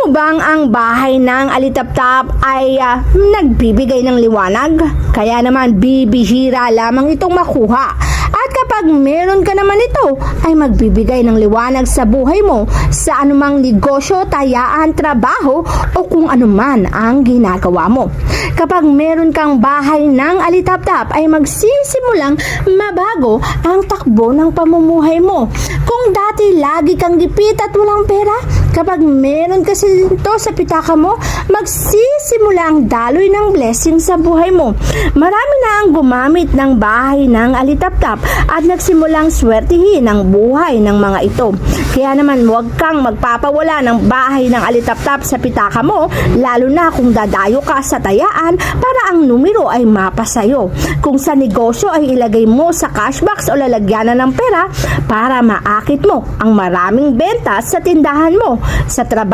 mo bang ang bahay ng alitaptap ay nagbibigay ng liwanag? Kaya naman bibihira lamang itong makuha. At kapag meron ka naman ito, ay magbibigay ng liwanag sa buhay mo sa anumang negosyo, tayaan, trabaho o kung anuman ang ginagawa mo. Kapag meron kang bahay ng alitaptap, ay magsisimulang mabago ang takbo ng pamumuhay mo. Kung dati lagi kang gipit at walang pera, kapag meron kasi ito sa pitaka mo, magsisimula ang daloy ng blessing sa buhay mo. Marami na ang gumamit ng bahay ng alitaptap at nagsimulang swertihin ang buhay ng mga ito. Kaya naman huwag kang magpapawala ng bahay ng alitaptap sa pitaka mo, lalo na kung dadayo ka sa tayaan para ang numero ay mapasayo. Kung sa negosyo ay ilagay mo sa cashbox o lalagyanan ng pera para maakit mo ang maraming benta sa tindahan mo. Sa trabaho